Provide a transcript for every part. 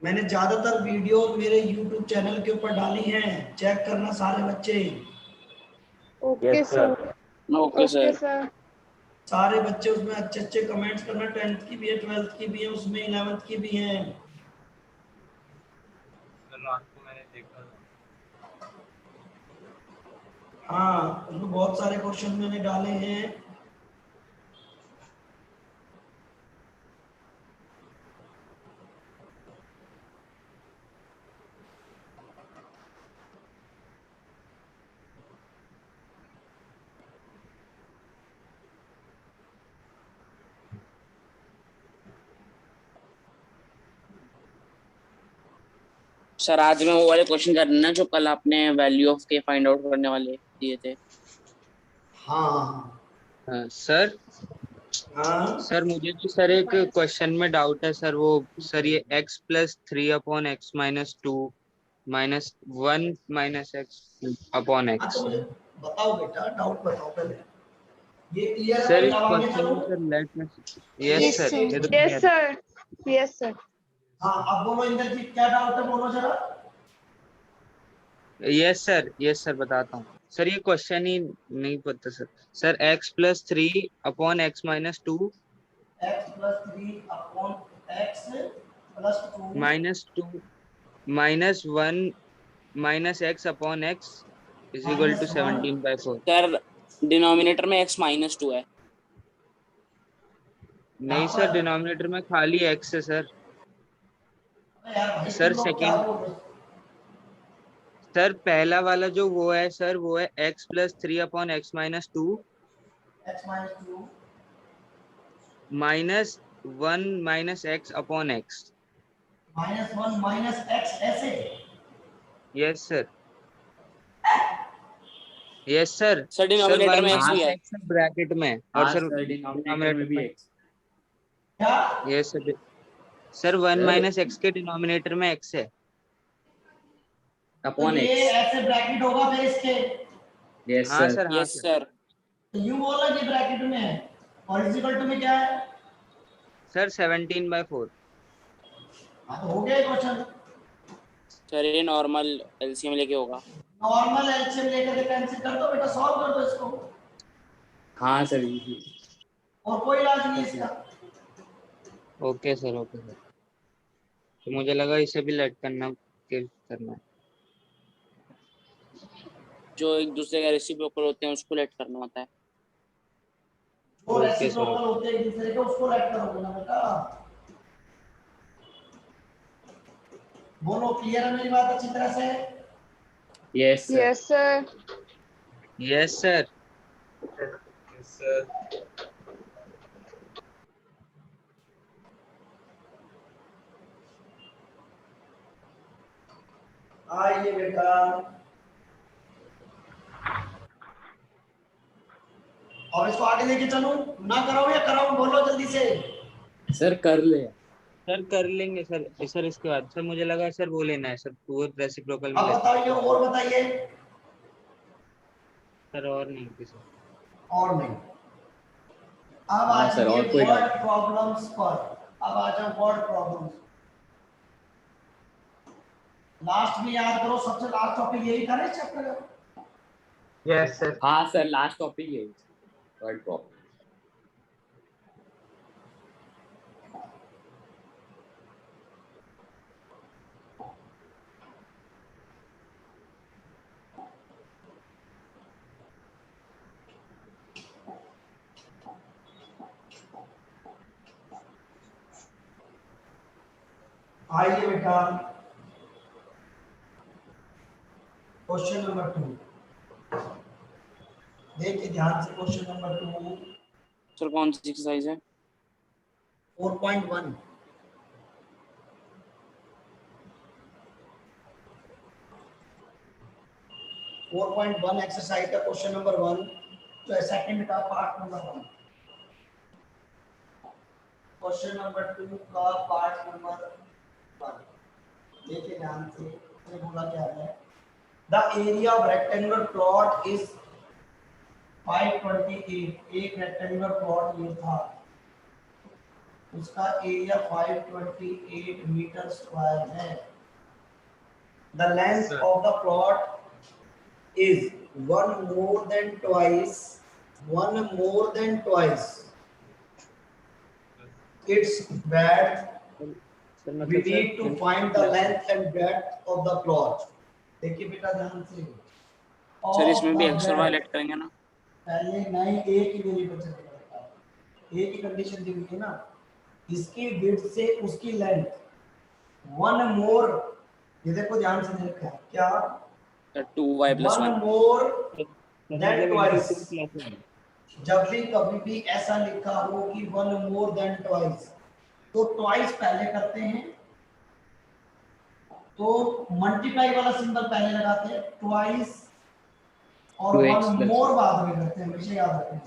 मैंने ज्यादातर वीडियो मेरे YouTube चैनल के ऊपर डाली हैं, चेक करना सारे बच्चे। Okay sir. Okay okay sir. Sir. सारे बच्चे उसमें अच्छे अच्छे कमेंट्स करना, 10th की भी है, 12th की भी है, उसमें 11th की भी है। रात को मैंने देखा। हाँ, उसमें बहुत सारे क्वेश्चन मैंने डाले हैं। सर आज में वो वाले क्वेश्चन करना जो कल आपने वैल्यू ऑफ के फाइंड आउट करने वाले दिए थे। हाँ सर हाँ सर मुझे तो सर एक क्वेश्चन में डाउट है सर, वो सर ये x+3/x-2 -1 - x तो मुझे बताओ बेटा, डाउट बताओ पहले। ये क्लियर है सर भाई, इस अब आगे क्वेश्चन चलो। में सर लेट में यस यस सर, सर। ये तो यस सर। Yes sir. हाँ, अब बोलो इंद्रजीत, क्या डाउट है, बोलो जरा। यस सर बताता हूँ सर, ये क्वेश्चन ही नहीं पता sir. Sir x+3/x-2 x+3/x+2 -2 -1 -x/x = -1। 17/4। Sir denominator में x-2 है। नहीं सर, डिनोमिनेटर में खाली x है सर। यार भाई सर तुम लोग क्या सेकंड, बोल रहे हो? सर पहला वाला जो वो है सर, वो है x+3/x-2 x-2 -1 -x/x। -1 -x ऐसे। Yes sir. Yes sir. Sir sir denominator 1 में x भी है। -x ब्रैकेट में और सर डिनोमिनेटर में भी में। x। क्या? Yes sir. सर 1 - x के डिनोमिनेटर में x है। तो अपॉन ये x। ऐसे ब्रैकेट होगा फिर इसके। यस हाँ सर। सर, हाँ यस सर। सर। तो यू बोला कि ब्रैकेट में है, और इक्वल टू में क्या है? सर 17/4। हाँ तो हो गया क्वेश्चन। सर ये नॉर्मल एलसीएम लेके होगा। नॉर्मल एलसीएम लेकर के कैंसिल कर दो बेटा, सॉल्व कर दो इसको, हाँ सर इजी। और कोई इलाज नहीं है इसका। Okay sir, okay sir. तो मुझे लगा इसे भी लेट करना है। जो एक दूसरे के रेसिप्रोकल होते हैं उसको लेट करना होता है। जो ओके सर, रेसिप्रोकल होते हैं एक दूसरे के, उसको ऐड करोगे ना बेटा। बोलो, क्लियर है मेरी बात अच्छी तरह से? Yes sir. Yes sir. Yes sir. Sir आइए बेटा, और इसको आगे लेके चलूं, ना कराऊं या कराऊं, बोलो जल्दी से। सर कर ले। सर कर लेंगे सर। सर इसके बाद सर मुझे लगा सर वो लेना है सर, वो रेसिप्रोकल में अब लेते हैं। बताइए, और बताइए। सर और नहीं थी सर। और नहीं। अब आ हाँ सर, जाइए और कोई वर्ड डाउट? प्रॉब्लम्स पर। अब आ जाओ वर्ड प्रॉब्लम्स। लास्ट में याद करो, सबसे लास्ट टॉपिक यही था ना इस चैप्टर का। Yes sir. हाँ सर, लास्ट टॉपिक यही वर्ड प्रॉब्लम। आइए बेटा, क्वेश्चन नंबर 2 देखिए ध्यान से। क्वेश्चन नंबर 2 सर कौन सी एक्सरसाइज है? 4.1। 4.1 एक्सरसाइज का क्वेश्चन नंबर 1 जो है सेकंड का पार्ट नंबर 1। क्वेश्चन नंबर 2 का पार्ट नंबर 1 देखिए ध्यान से। ये बोला क्या है, the area of rectangular plot is 528। एक रेक्टेंगुलर प्लॉट ये था उसका एरिया 528 मीटर स्क्वायर है। The length Sir. Of the plot is one more than twice its breadth. Sir We मतलब need to find the length and breadth of the plot. देखिए बेटा ध्यान से। सर इसमें भी Of the एक्स और Y breadth. Late करेंगे ना? पहले नहीं, एक ही वेरिएबल चलेगा, एक ही कंडीशन दी हुई है ना, इसकी विड्थ से उसकी लेंथ वन मोर, ये देखो ध्यान से देखा क्या, sir 2y + 1 1। More sir then मतलब ट्वाइस। into 2 plus 1 जब भी कभी भी ऐसा लिखा हो कि वन मोर देन ट्वाइस, तो ट्वाइस पहले करते हैं, तो मल्टीप्लाई वाला सिंबल पहले लगाते हैं, ट्वाइस, और 2x वन plus मोर बाद में करते हैं, हमेशा याद रखें।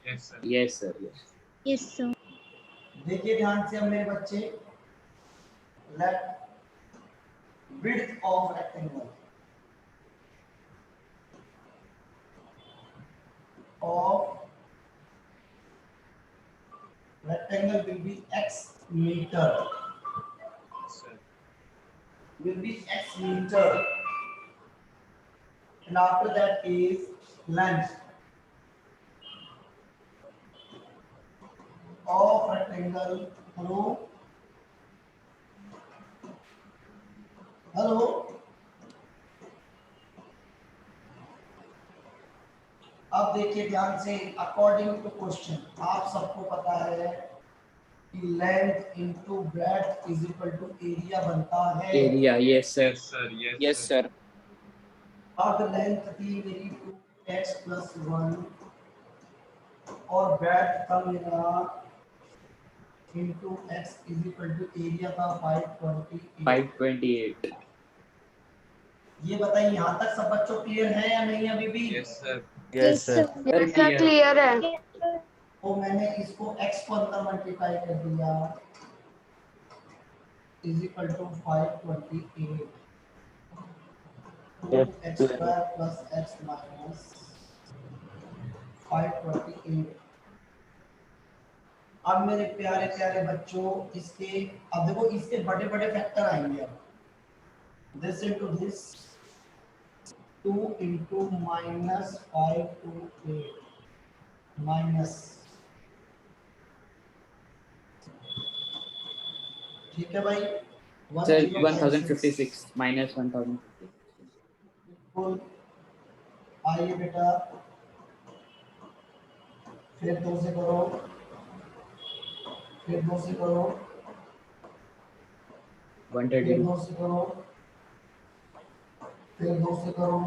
Yes, sir. yes sir, yes. Yes, sir. देखिए ध्यान से अब मेरे बच्चे, let width of rectangle will be x meter, Sir. will be x meter, and after that is length of rectangle through, hello, अब देखिए ध्यान से, अकॉर्डिंग टू क्वेश्चन आप सबको पता है कि length into breadth is equal to area बनता है। Area, yes sir. Yes, sir. Yes, yes sir. Sir. अब लेंथ थी मेरी 2x + 1 और ब्रेड्थ था मेरा into x is equal to area था 528। 528. ये बताइए यहाँ तक सब बच्चों क्लियर है या नहीं अभी भी? Yes, sir. Yes, sir. Yes, sir. Clear है। तो मैंने इसको x को अंदर मल्टीप्लाई कर दिया is equal to 528 x square plus x minus 528। अब मेरे प्यारे प्यारे बच्चों, इसके अब देखो इसके बड़े बड़े फैक्टर आएंगे। अब this into this 2 into -528 minus, ठीक है भाई, Sir 1056 1056 minus 1056. बिल्कुल। आइए बेटा, फिर 2 से करो, फिर 2 से करो, फिर 132. 2 से करो, फिर 2 से करो,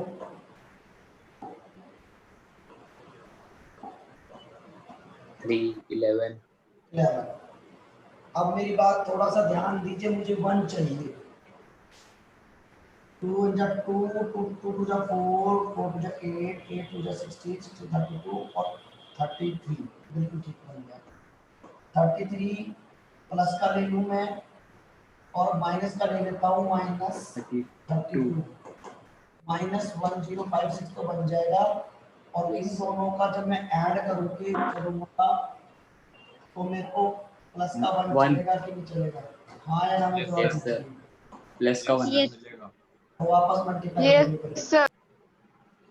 311. 11। अब मेरी बात थोड़ा सा ध्यान दीजिए, मुझे 1 चाहिए। 2 × 2, 2 × 4, 4 × 8, 8 × 16, 16 32 और 33, बिल्कुल ठीक बन गया। 33 प्लस का ले लूँ मैं और माइनस का ले लेता हूँ, -32 -1056 तो बन जाएगा। और इन दोनों का जब मैं ऐड करूँगा तो मेरे को प्लस का 1 One. चलेगा कि नहीं चलेगा? हाँ या ना में जवाब Yes, sir. दीजिए। Plus का 1. Yes. मिलेगा. तो वापस मल्टीप्लाई Yes, sir.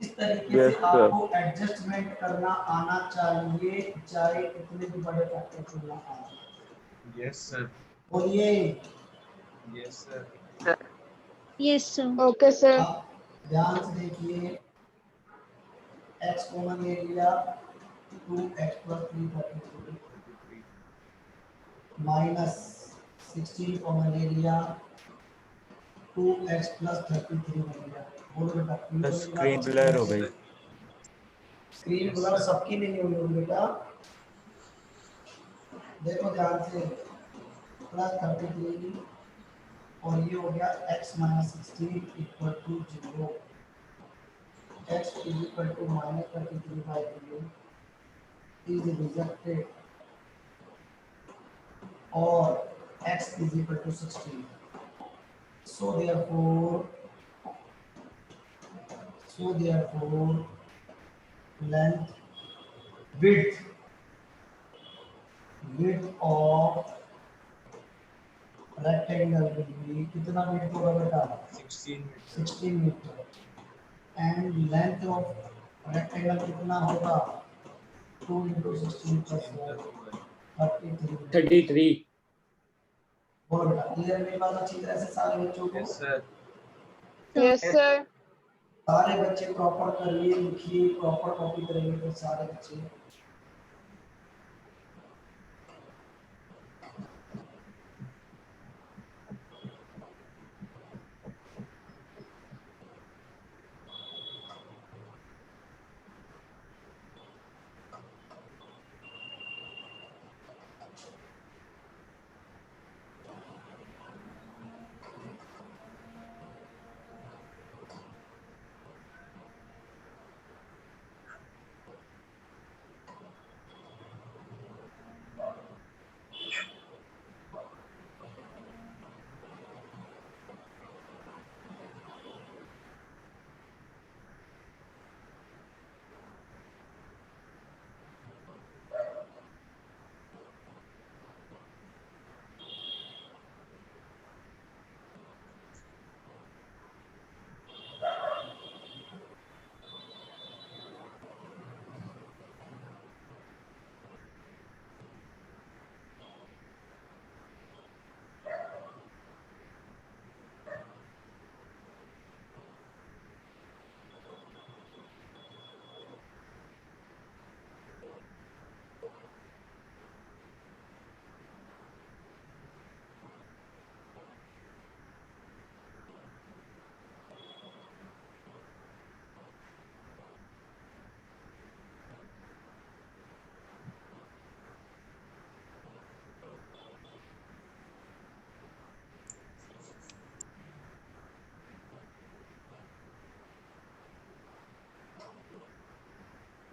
इस तरीके से आपको एडजस्टमेंट करना आना चाहिए, चाहे कितने भी बड़े फैक्टर क्यों ना आए। Yes, sir. बोलिए। Yes, sir. Yes, sir. Okay, sir. आप ध्यान से देखिए, x कॉमन ले लिया, 2x + 333 माइनस 16 कॉमन ले लिया, 2x + 33 ले लिया। बोलो बेटा, स्क्रीन ब्लर हो गई। स्क्रीन ब्लर सबकी नहीं होगी बेटा, देखो ध्यान से, +33 और ये हो गया x - 16 = 0, x = -33/3 is rejected और x = 16. So therefore length width of rectangle will be कितना width होगा बेटा 16 meter. 16 metre and length of rectangle कितना होगा 2 into 16 plus 4 33 33. बोलो बेटा क्लियर मेरी बात अच्छी तरह से सारे बच्चों को Yes, sir. Yes, sir. सारे बच्चे प्रॉपर करिए लिखिए प्रॉपर कॉपी करेंगे तो सारे बच्चे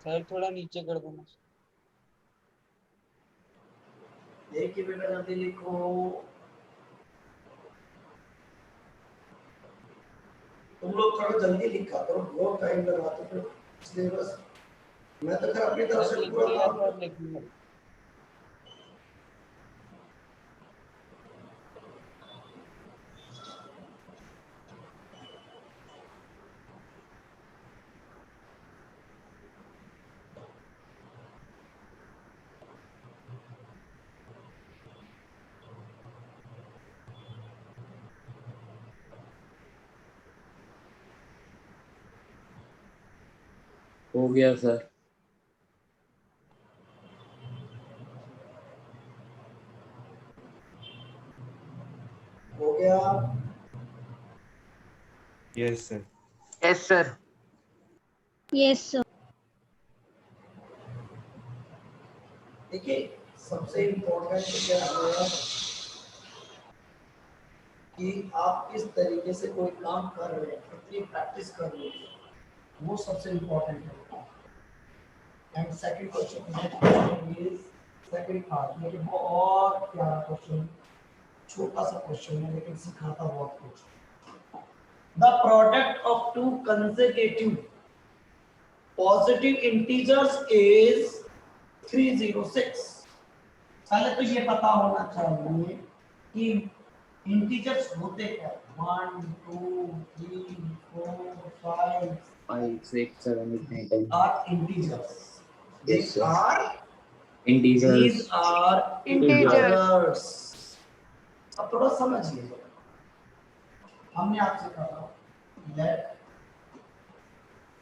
सर थोड़ा नीचे कर देना। देखिए बेटा जल्दी लिखो तुम लोग थोड़ा जल्दी लिखा करो बहुत टाइम लगाते हो इसलिए बस मैं तो खैर अपनी तरफ से पूरा काम हो गया सर. हो गया Yes, sir. Yes sir. Yes, sir. देखिए सबसे इम्पोर्टेंट क्या है कि आप किस तरीके से कोई काम कर रहे हैं कितनी प्रैक्टिस कर रहे हैं वो सबसे इम्पोर्टेंट है and second question is second part ये बहुत प्यारा क्वेश्चन छोटा सा क्वेश्चन है लेकिन सिखाता बहुत कुछ the product of to consecutive positive integers is 306 पहले तो ये पता होना चाहिए कि इंटीजर्स होते क्या 1 2 3 4 5 5, 6, 7, 8, 9, 10. are integers Yes, these sir. are Integers. these are integers अब थोड़ा समझिए हमने आपसे कहा let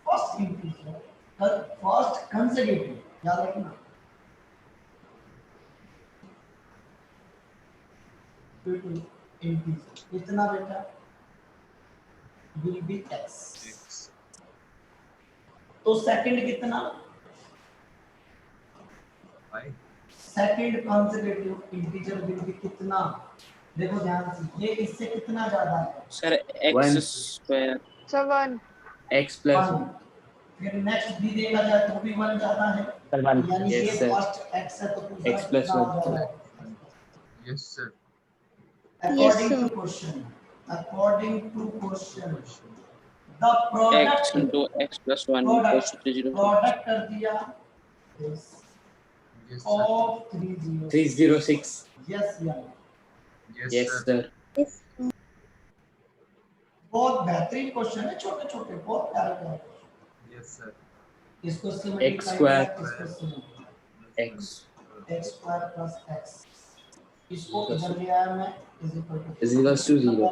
first integer first consecutive याद रखना इंटीजर कितना बेटा will be x तो सेकंड कितना second consecutive integer will be कितना देखो ध्यान से ये इससे कितना ज्यादा है sir x square 7. X plus 1 फिर नेक्स्ट भी देखा जाए तो भी 1 ज्यादा है यानी Yes, ये sir. फर्स्ट x है तो दूसरा X plus कितना 1. ज्यादा है Yes, sir. according sir. to question the x product into x plus 1 equals to 0. Product कर दिया yes Yes, sir. of 306. 306. Yes, yeah. Yes, Yes, sir. sir. Yes. बहुत बेहतरीन क्वेश्चन है, छोटे छोटे बहुत प्यारे प्यारे क्वेश्चन। Yes, sir. इसको इससे X मल्टीप्लाई square किया, इसको इससे x x square plus x, इसको इधर ले आया मैं is equal is equals to 0.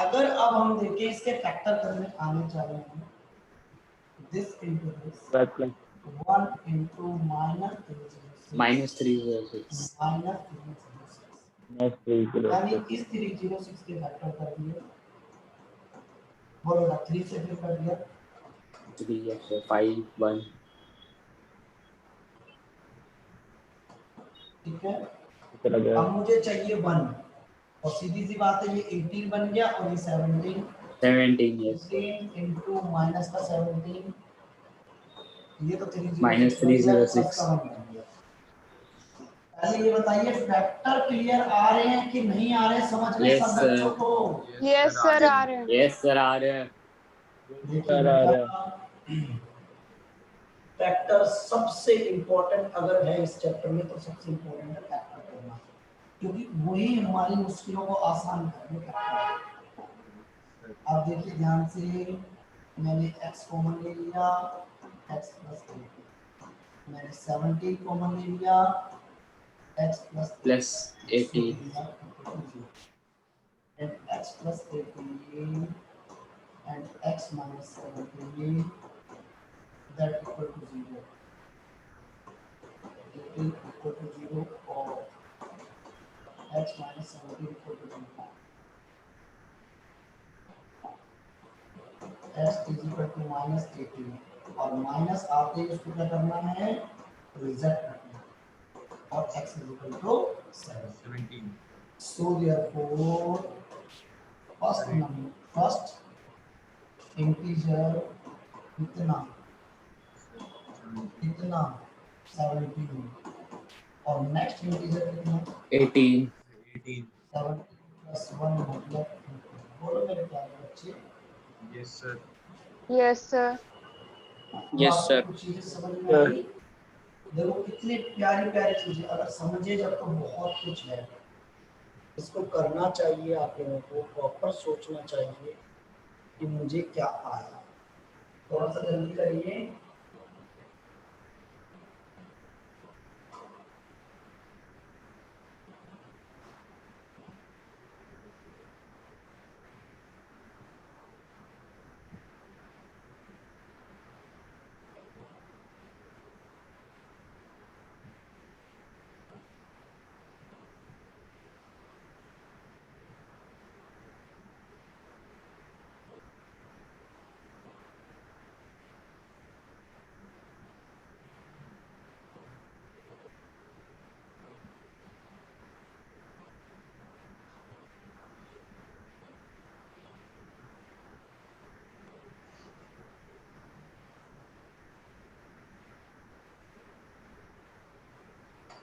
अगर अब हम देखें इसके फैक्टर करने आने चाहिए हैं, this into this 1 into Minus 306. Minus 306 यानी इस 306 के फैक्टर कर दिए, बोलो 3 से फिर कर दिया 3 yes, sir. 5 1. ठीक है। अब मुझे चाहिए 1 और सीधी सी बात है ये 18 बन गया और ये 17 17 yes. 15 इनटू माइनस का 17, ये तो 306 Minus 306. पहले ये बताइए फैक्टर क्लियर आ रहे हैं कि नहीं आ रहे, समझ रहे Yes, सब sir. बच्चों को। Yes, sir, आ रहे हैं। Yes, sir. आ रहे हैं। देखिए बेटा, फैक्टर सबसे इंपॉर्टेंट अगर है इस चैप्टर में तो सबसे इंपॉर्टेंट है फैक्टर करना, क्योंकि वही हमारी मुश्किलों को आसान करने का है। आप देखिए ध्यान से, मैंने x कॉमन ले लिया, x प्लस 18, मैंने 17 कॉमन ले लिया, x Plus 18. and x plus 18 and x minus 17 that equal to 0. 18 equal to 0 or x minus 17 equal to 0. x is equal to minus 18 और माइनस आते ही उसको क्या करना है, रिजेक्ट करना है, और x is equal to 17. So therefore first integer कितना 17 और नेक्स्ट इंटीजर कितना 18. 18. 7 plus 1 मतलब, बोलो मेरे प्यारे बच्चे। Yes, sir. Yes, sir. Yes, आपको sir. कुछ चीजें समझ में आई? देखो कितनी प्यारी प्यारी चीजें, अगर समझे जब तो बहुत कुछ है। इसको करना चाहिए आप लोगों को, प्रॉपर सोचना चाहिए कि मुझे क्या आया। थोड़ा सा जल्दी करिए।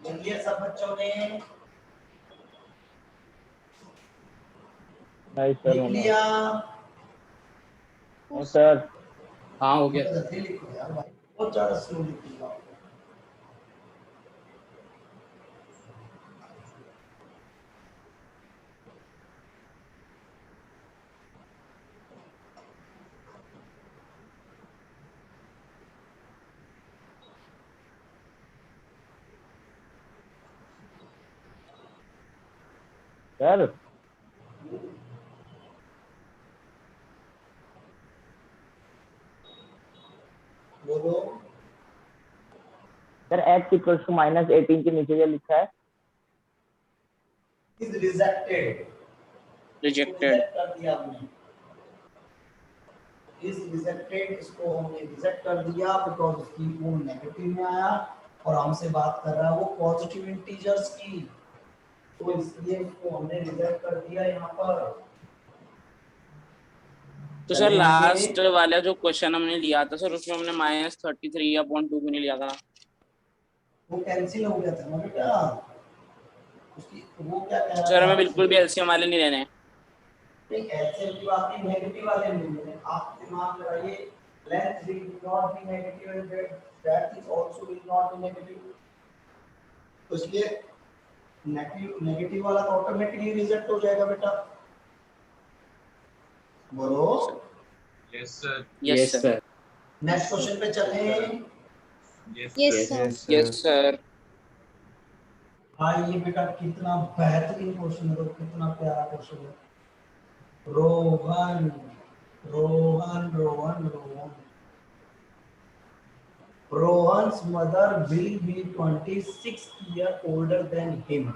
लिख सब बच्चों ने लिख लिया? सर हाँ हो गया। जल्दी लिखो यार भाई, बहुत ज्यादा स्लो लिख लिया। सर बोलो। Sir x equals to minus 18 के नीचे क्या लिखा है? Is rejected, Rejected. कर दिया हमने, इज रिजेक्टेड, इसको हमने रिजेक्ट कर दिया बिकॉज़ इसकी वो नेगेटिव में आया और हमसे बात कर रहा है वो पॉजिटिव इंटीजर्स की, तो इसलिए इसको हमने रिजेक्ट कर दिया यहाँ पर। तो सर लास्ट वाला जो क्वेश्चन हमने लिया था सर, उसमें हमने -33/2 क्यों नहीं लिया था? वो कैंसिल हो गया था ना बेटा, उसकी वो क्या कह रहा सर हमें था? बिल्कुल भी एलसीएम वाले नहीं लेने। नहीं ऐसे की बात नहीं, नेगेटिव वाले नहीं है, आप दिमाग लगाइए, length will not be negative and that is also will not be negative, तो इसलिए नेगेटिव वाला तो ऑटोमेटिकली रिजेक्ट हो जाएगा बेटा। बोलो। Yes, sir. Yes Yes, sir. sir. Next question पे चलें। Yes, Yes, sir. sir. Yes sir. हाँ ये बेटा कितना बेहतरीन क्वेश्चन है, कितना प्यारा क्वेश्चन है। Rohan Rohan Rohan Rohan Rohan's mother will be 26 years older than him.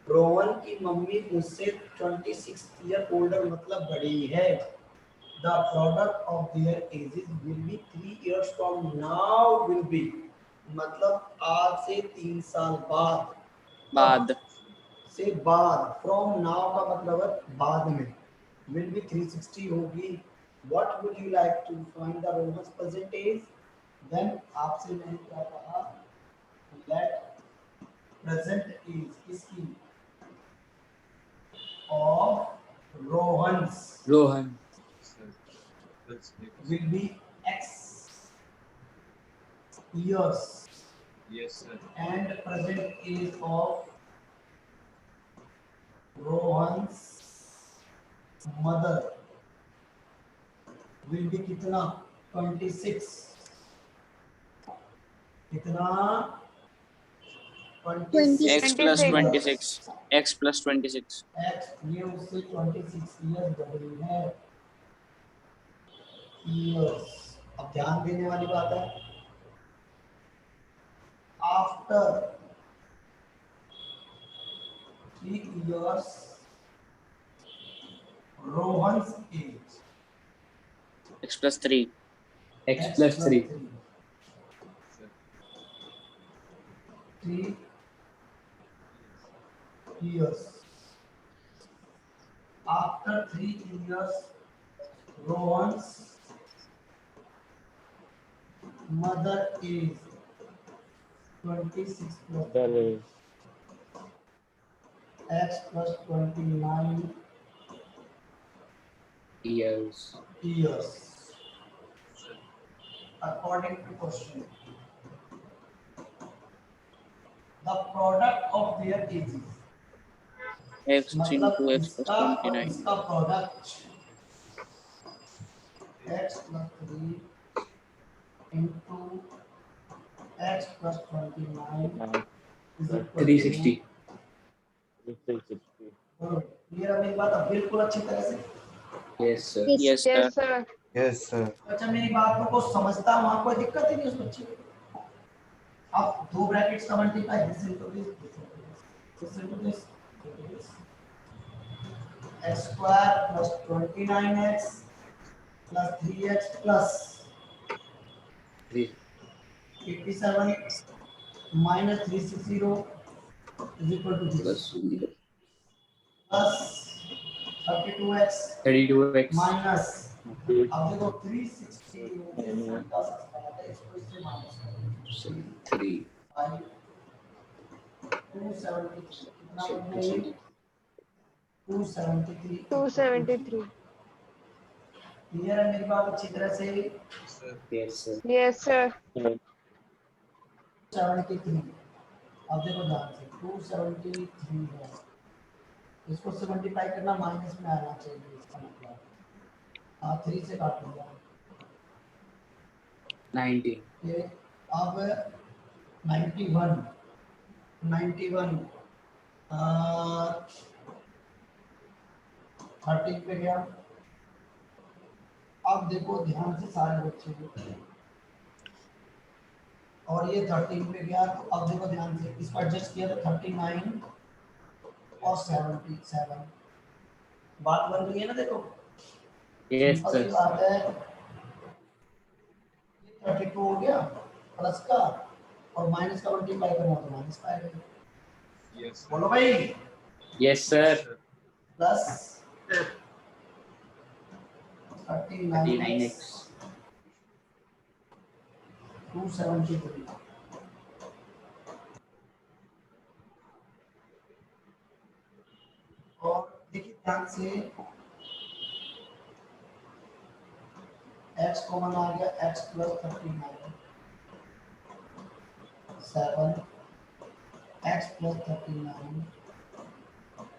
Rohan की मम्मी उससे 26 ईयर ओल्डर मतलब बड़ी है। The product of their ages will be 3 years from now will be मतलब आज से 3 साल बाद। से बाद। From now का मतलब है बाद में। Will be 360 होगी। What would you like to find the Rohan's percentage? Then आपसे मैंने क्या कहा, let present is इसकी of Rohan's Rohan. Sir. That's it. will be x years Yes, sir. and present is of Rohan's mother will be कितना 26 कितना 26 x plus 26. 26। X plus 26। x ये उससे 26 years बड़ी है years। अब ध्यान देने वाली बात है, after 3 years Rohan's age x plus 3। X plus 3. Sir. 3 years after 3 years Rohan's mother is 26 plus There is x plus 29 Years. years Sir. according to question. The product of their ages x into x plus इसका और 29। इसका product x plus 3 into x plus 29 is equal to 360. 360. Clear है मेरी बात अब बिल्कुल अच्छी तरह से। Yes, sir. Yes Yes, sir. sir. Yes, sir. अच्छा मेरी बातों को समझता वहां कोई दिक्कत ही नहीं उस बच्चे को। अब दो ब्रैकेट्स का multiply this into this into this x square plus 29x plus 3x plus 3. 87 minus 360 is equal to Plus this plus 32x 32x. Minus अब देखो 360 का सकता है इसको इससे माइनस करो 3. 5 273 कितना बन गया ये 273 273. क्लियर है मेरी बात अच्छी तरह से। Sir. Yes, sir. Yes, sir. 73 अब देखो ध्यान से 273 है, इसको 75 करना माइनस में आना चाहिए इसका मतलब। हाँ 3 से काट लिया 19. ये अब 91 91 13 पे गया। अब देखो ध्यान से सारे बच्चे को, और ये 13 पे गया तो अब देखो ध्यान से इसको एडजस्ट किया तो 39 और 77 बात बन रही है ना। देखो Yes, सिंपल सी sir. बात है, ये 32 हो गया प्लस का और माइनस का मल्टीप्लाई करना तो माइनस का आएगा। Yes, sir. बोलो भाई Yes, sir. Sir. Plus 39x 273 और देखिए ध्यान से x कॉमन आ गया x plus 39 7 x plus 39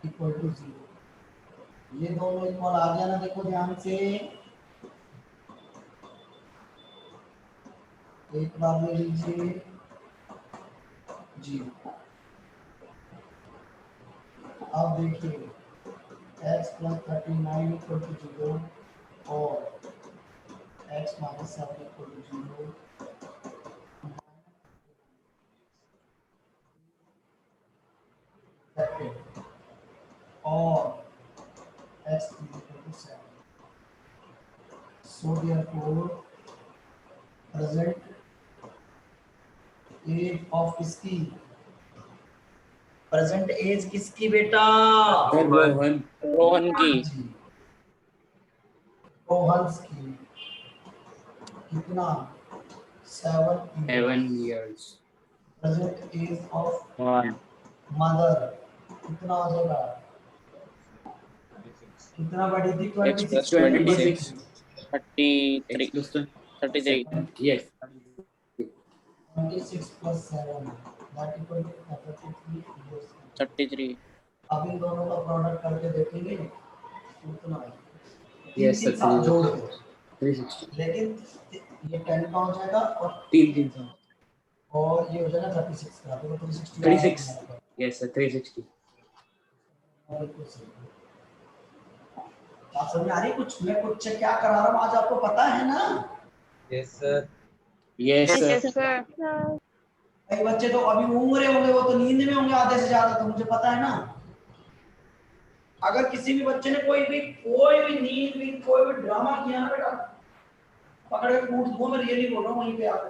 equal to 0। ये दोनों इक्वल आ गया ना, देखो ध्यान से, एक बार ले लीजिए 0। अब देखिए x प्लस 39 इक्वल टू 0 और x माइनस 7 इक्वल टू 0। और x equal to 7. So therefore present age of किसकी, प्रेजेंट एज किसकी बेटा, रोहन रोहन की। जी रोहन्स की। कितना, 7 years present age of 1 mother कितना हो जाएगा, कितना बढ़ी थी, x plus 26 33 x plus 33 yes 26 plus 7 that equal to 33 years। 33 अब इन दोनों का प्रोडक्ट करके देखेंगे कितना है, Yes, तीन sir, साल जोड़ के, 360 लेकिन ये 10 का हो जाएगा और 3 ये हो जाएगा 36 का, तो 360 36 yes sir 360 आप समझ में आ रही है कुछ, मैं कुछ क्या करा रहा हूँ आज आपको पता है ना। Yes, sir. yes sir Yes, sir. कई बच्चे तो अभी घूम रहे होंगे, वो तो नींद में होंगे आधे से ज्यादा, तो मुझे पता है ना। अगर किसी भी बच्चे ने कोई भी नींद भी कोई भी ड्रामा किया ना बेटा, पकड़ के कूट दो, मैं रियली बोल रहा हूँ, वहीं पे आकर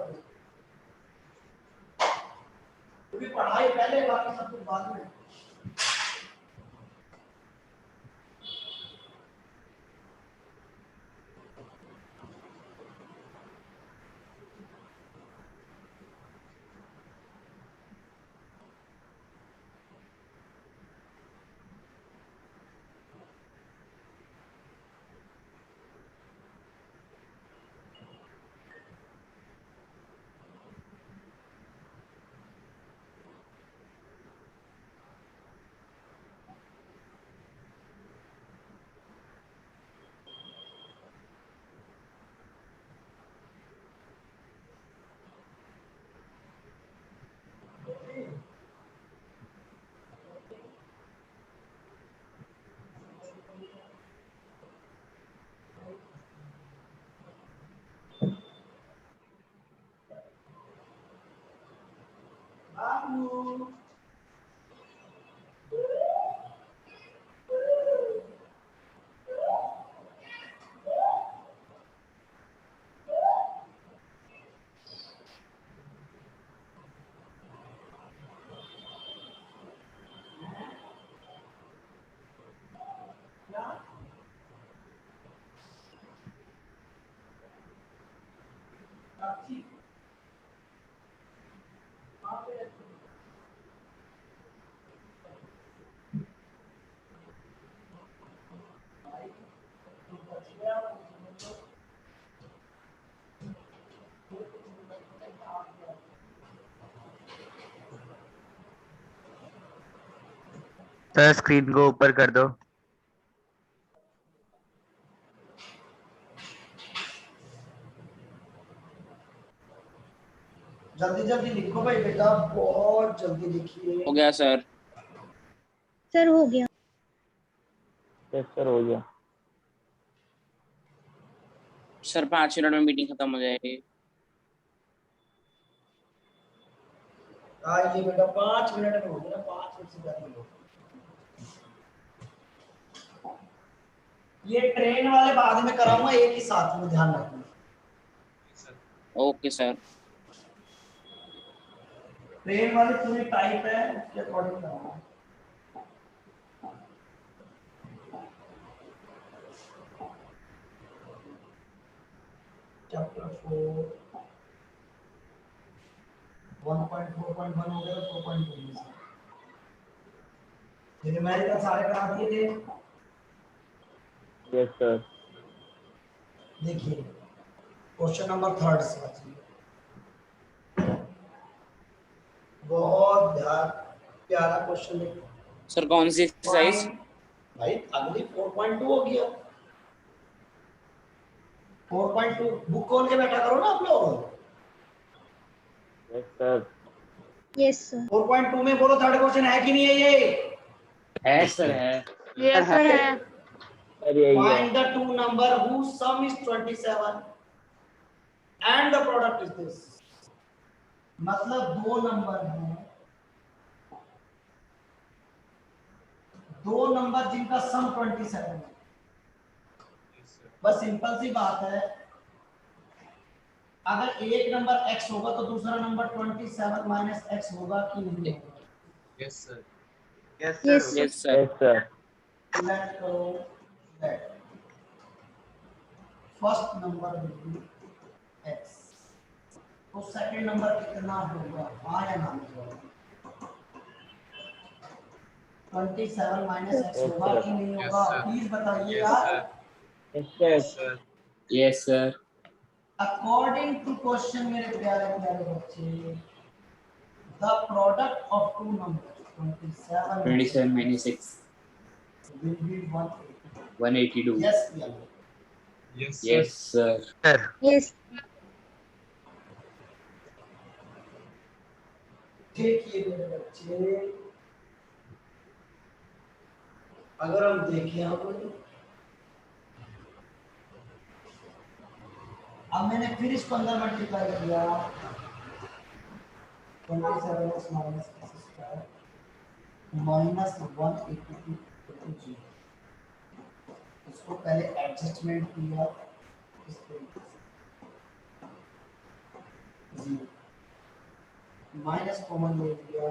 क्योंकि पढ़ाई पहले बाकी सब कुछ बाद में। बाबू सर स्क्रीन को ऊपर कर दो। जल्दी जल्दी लिखो भाई बेटा, बहुत जल्दी लिखिए। हो गया सर। सर हो गया। यस सर हो गया। सर 5 मिनट में मीटिंग खत्म हो जाएगी। आइए बेटा 5 मिनट में हो गया, 5 मिनट से ज्यादा हो। ये ट्रेन वाले बाद में कराऊंगा, एक ही साथ में, ध्यान रखना। Okay sir. ट्रेन वाली पूरी टाइप है, उसके अकॉर्डिंग कराऊंगा। चैप्टर 4 1.4.1 हो गया, 4.2 में से ये न्यूमेरिकल सारे करा दिए थे। Yes sir. देखिए क्वेश्चन नंबर 3 से बचिए, बहुत ध्यान प्यारा क्वेश्चन देखो। सर कौन सी एक्सरसाइज? भाई अगली 4.2 हो गया। 4.2 बुक खोल के बैठा करो ना आप लोग। Yes sir. Yes sir. 4.2 में बोलो थर्ड क्वेश्चन है कि नहीं है ये? है सर है। यस सर है। सर यही है। Find the two number whose sum is 27 and the product is this. मतलब दो नंबर हैं, दो नंबर जिनका सम 27 है। Yes, sir. बस सिंपल सी बात है, अगर एक नंबर x होगा तो दूसरा नंबर 27 माइनस x होगा कि नहीं होगा? Yes, sir. Yes sir. Yes sir. Yes sir. Let करो, let first number will be x, तो सेकंड नंबर कितना होगा? हाँ या ना होगा? 27 माइनस x Yes, होगा sir. कि नहीं Yes, होगा? sir. प्लीज बताइए Yes, यार। sir. Yes sir. Yes, sir. Yes sir. According to question मेरे प्यारे प्यारे बच्चे, the product of two numbers 27 27 minus 6 will be 182. 182. Yes, yeah. Yes, sir. Yes sir. Yes. देखिए मेरे बच्चे, अगर हम देखें अब मैंने फिर इसको अंदर मल्टीप्लाई किया 27x minus x square minus 182 0। इसको पहले एडजस्टमेंट किया इस तरीके से 0 माइनस कॉमन ले लिया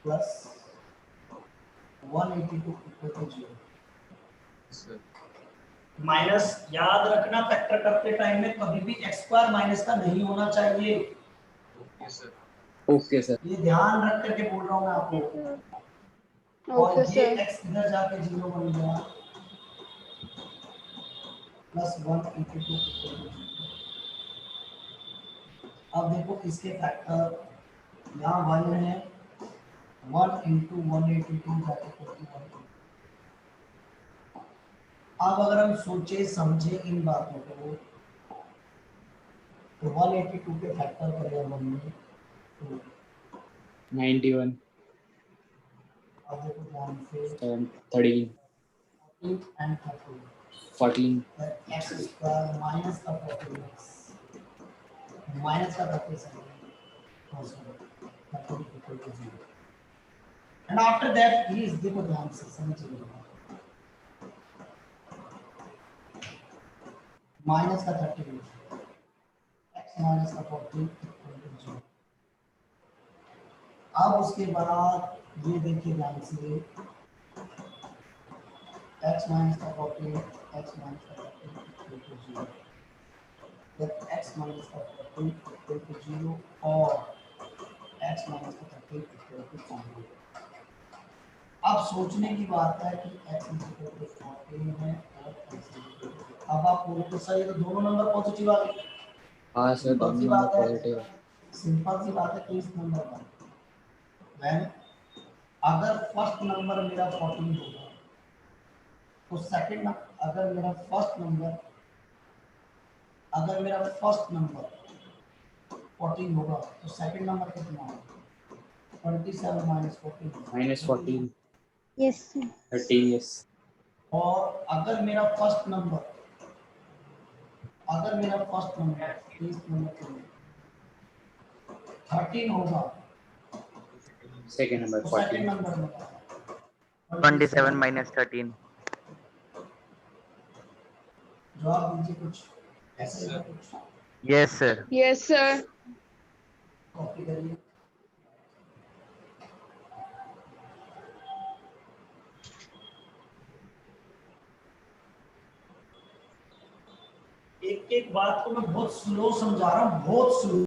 plus 182 equal to 0। Yes, sir. Minus याद रखना, फैक्टर करते टाइम में कभी भी x स्क्वायर माइनस का नहीं होना चाहिए। Okay, sir. Okay sir. ये ध्यान रख करके बोल रहा हूँ मैं आपको। और ये x इधर जाके 0 बन गया प्लस 182 इक्वल टू 0। अब देखो इसके फैक्टर यहाँ 1 है, 1 इंटू 182 जाके 41। अब अगर हम सोचे समझे इन बातों को तो 182 के फैक्टर करेगा 1 में 91 अब देखो ध्यान से 7 13 14 and 13 14 that x square minus का 14x minus का 37 equal to 0 and after that is देखो ध्यान से समझिए माइनस का 38 x माइनस का 14 equal to 0। अब उसके बाद ये देखिए ध्यान से x माइनस का 14 x माइनस का 14 equal to 0 that x minus का 14 equal to 0 और x माइनस का 13 equal to 0। अब सोचने की बात है कि x equal to 14 है और x equal to, अब आप बोलो तो सही तो दोनों नंबर पॉजिटिव आ गए। हाँ सर सिंपल सी दोनों बात है, पॉजिटिव। सिंपल सी बात है कि इस नंबर पर when अगर फर्स्ट नंबर मेरा 14 होगा तो सेकंड अगर मेरा फर्स्ट नंबर 14 होगा तो सेकंड नंबर कितना होगा? 27 minus 14 minus 14 yes sir. 13 yes। और अगर मेरा फर्स्ट नंबर इस नंबर 13 होगा Second number तो सेकंड 14 नंबर होगा 27 minus 13। जवाब दीजिए कुछ ऐसे ही कुछ Yes, sir. Yes, sir. Copy करिए। एक एक बात को मैं बहुत स्लो समझा रहा हूँ, बहुत स्लो।